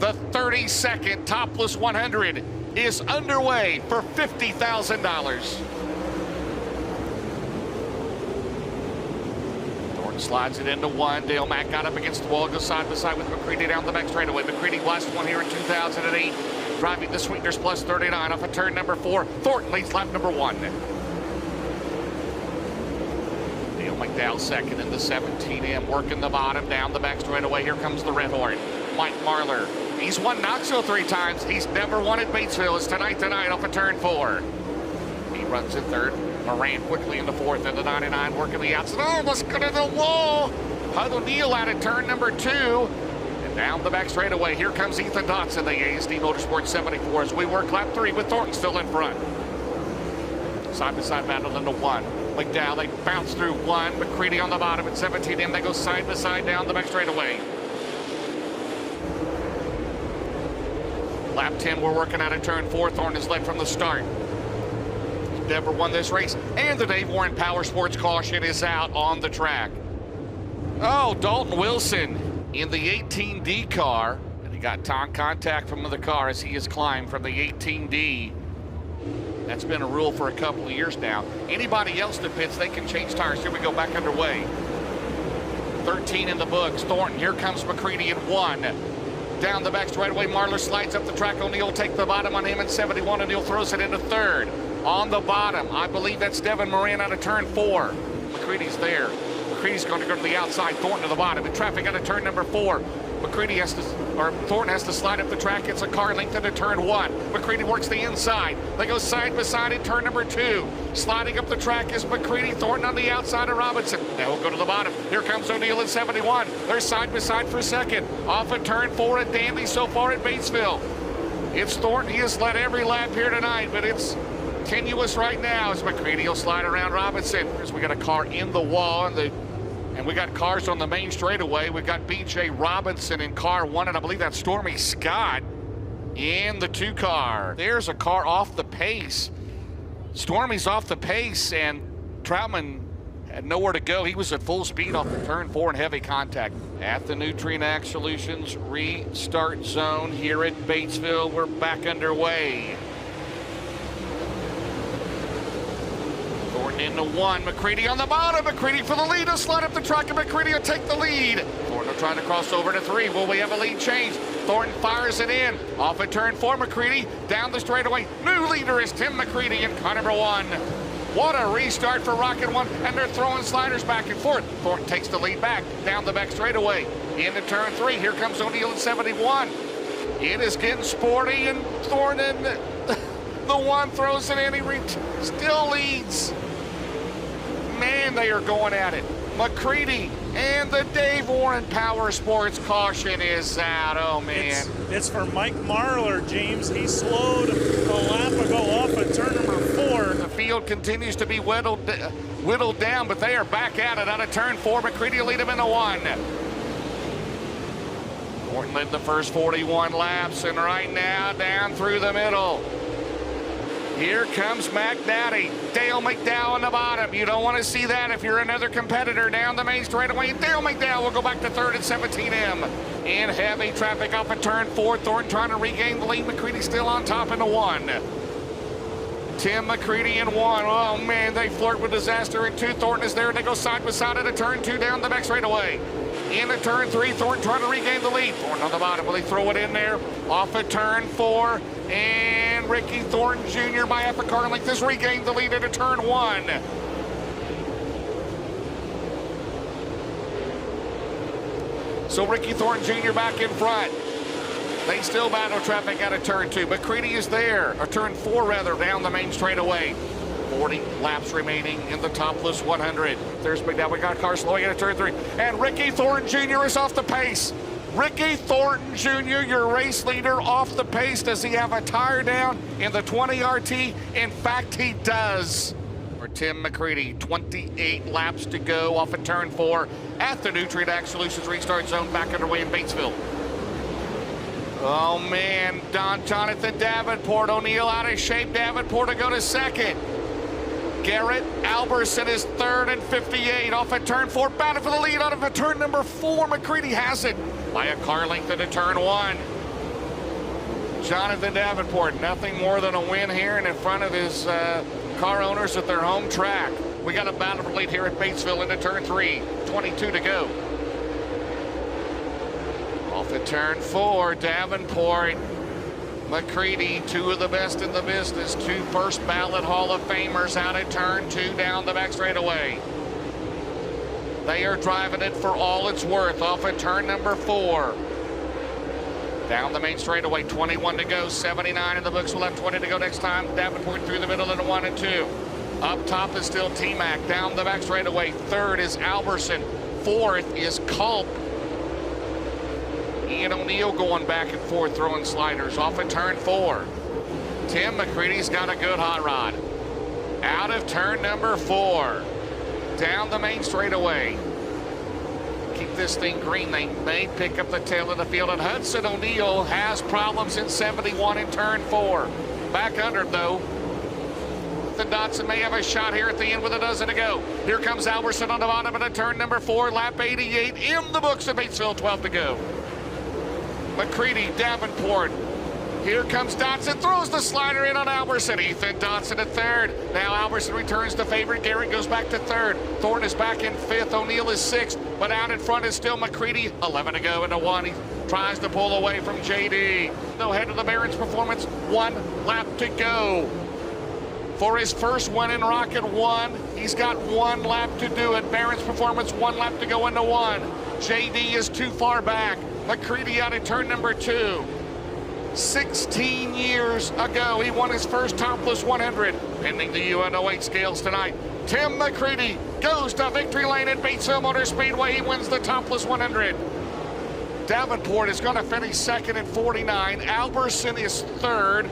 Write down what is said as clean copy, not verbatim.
The 30-second topless 100 is underway for $50,000. Thornton slides it into one. Dale Mack got up against the wall, goes side by side with McCready down the back straightaway. McCready last one here in 2008, driving the Sweeteners plus 39 off of turn number 4. Thornton leads lap number 1. Dale McDowell second in the 17M, working the bottom down the back straightaway. Here comes the red horn, Mike Marlar. He's won Knoxville 3 times. He's never won at Batesville. It's tonight off of turn 4. He runs in third. Moran quickly in the 4th, and the 99 working the outside. Oh, let's go to the wall. Hugh O'Neill out at turn number 2. And down the back straightaway, here comes Ethan Dotson, the ASD Motorsports 74, as we work lap 3 with Thornton still in front. Side-by-side battle into 1. McDowell, they bounce through 1. McCready on the bottom at 17M. They go side-by-side down the back straightaway. Lap 10, we're working out of turn 4. Thornton is led from the start. Never won this race, and the Dave Warren Power Sports caution is out on the track. Oh, Dalton Wilson in the 18D car, and he got contact from the car as he has climbed from the 18D. That's been a rule for a couple of years now. Anybody else that pits, they can change tires. Here we go, back underway. 13 in the books. Thornton, here comes McCready in 1. Down the back straightaway, Marlar slides up the track. O'Neill take the bottom on him in 71. O'Neill throws it into 3rd. On the bottom, I believe that's Devin Moran out of turn 4. McCready's there. McCready's going to go to the outside. Thornton to the bottom. In traffic out of turn number 4. Thornton has to slide up the track. It's a car length into turn 1. McCready works the inside. They go side by side in turn number 2. Sliding up the track is McCready. Thornton on the outside of Robinson. Now we'll go to the bottom. Here comes O'Neill in 71. They're side by side for second. Off of turn 4 at Danby so far at Batesville. It's Thornton. He has led every lap here tonight, but it's tenuous right now as McCready will slide around Robinson. As we got a car in the wall, and we got cars on the main straightaway. We got BJ Robinson in car 1, and I believe that's Stormy Scott in the 2 car. There's a car off the pace. Stormy's off the pace, and Troutman had nowhere to go. He was at full speed off the turn 4 and heavy contact. At the Nutrien Solutions restart zone here at Batesville, we're back underway. Thornton into 1, McCready on the bottom. McCready for the lead. He'll slide up the track, and McCready will take the lead. Thornton trying to cross over to 3. Will we have a lead change? Thornton fires it in. Off at turn 4, McCready down the straightaway. New leader is Tim McCready in car number 1. What a restart for Rocket 1, and they're throwing sliders back and forth. Thornton takes the lead back down the back straightaway. Into turn 3, here comes O'Neill in 71. It is getting sporty, and Thornton, the 1 throws it in. He still leads. Man, they are going at it. McCready and the Dave Warren Power Sports caution is out. Oh, man. It's for Mike Marlar, James. He slowed a lap ago off at turn number 4. The field continues to be whittled down, but they are back at it out of turn 4. McCready will lead him into 1. Thornton led the first 41 laps, and right now down through the middle. Here comes McDaddy. Dale McDowell on the bottom. You don't want to see that if you're another competitor down the main straightaway. Dale McDowell will go back to 3rd at 17M. In heavy traffic off of turn 4. Thornton trying to regain the lead. McCready still on top into 1. Tim McCready in 1. Oh, man, they flirt with disaster in 2. Thornton is there. They go side by side at a turn 2 down the back straightaway. Into turn 3, Thornton trying to regain the lead. Thornton on the bottom. Will he throw it in there? Off of turn 4. And Ricky Thornton Jr. by half a car length has regained the lead into turn 1. So Ricky Thornton Jr. back in front. They still battle traffic out of turn 2. McCready is there, or turn 4 rather, down the main straightaway. 40 laps remaining in the topless 100. There's McDowell. We got a car slowing into turn 3. And Ricky Thornton Jr. is off the pace. Ricky Thornton Jr., your race leader, off the pace. Does he have a tire down in the 20 RT? In fact, he does. For Tim McCready, 28 laps to go off of turn 4 at the Nutrien Solutions restart zone, back underway in Batesville. Oh, man, Jonathan Davenport, O'Neill out of shape. Davenport to go to 2nd. Garrett Alberson is 3rd and 58 off at turn 4. Battle for the lead out of a turn number 4. McCready has it by a car length into turn 1. Jonathan Davenport, nothing more than a win here and in front of his car owners at their home track. We got a battle for lead here at Batesville into turn 3, 22 to go. Off at turn 4, Davenport, McCready, two of the best in the business, two first ballot Hall of Famers out at turn 2 down the back straightaway. They are driving it for all it's worth off at turn number 4. Down the main straightaway, 21 to go, 79 in the books. We'll have 20 to go next time. Davenport through the middle into 1 and 2. Up top is still T-Mac. Down the back straightaway, 3rd is Alberson. 4th is Culp. Ian O'Neill going back and forth, throwing sliders off at turn 4. Tim McCready's got a good hot rod. Out of turn number 4. Down the main straightaway. Keep this thing green. They may pick up the tail of the field. And Hudson O'Neill has problems in 71 in turn 4. Back under him, though. Ethan Dotson may have a shot here at the end with a dozen to go. Here comes Alberson on the bottom of turn number 4. Lap 88 in the books of Batesville, 12 to go. McCready, Davenport. Here comes Dotson, throws the slider in on Alberson. Ethan Dotson at 3rd. Now Alberson returns to favorite. Garrett goes back to 3rd. Thornton is back in 5th. O'Neill is 6th. But out in front is still McCready. 11 to go into 1. He tries to pull away from JD. No head of the Barron's Performance. 1 lap to go. For his first win in Rocket 1, he's got 1 lap to do it. Barron's Performance, 1 lap to go into 1. JD is too far back. McCready out at turn number 2. 16 years ago, he won his first topless 100. Pending the UN08 scales tonight. Tim McCready goes to victory lane at Batesville Motor Speedway. He wins the topless 100. Davenport is going to finish 2nd at 49. Alberson is 3rd.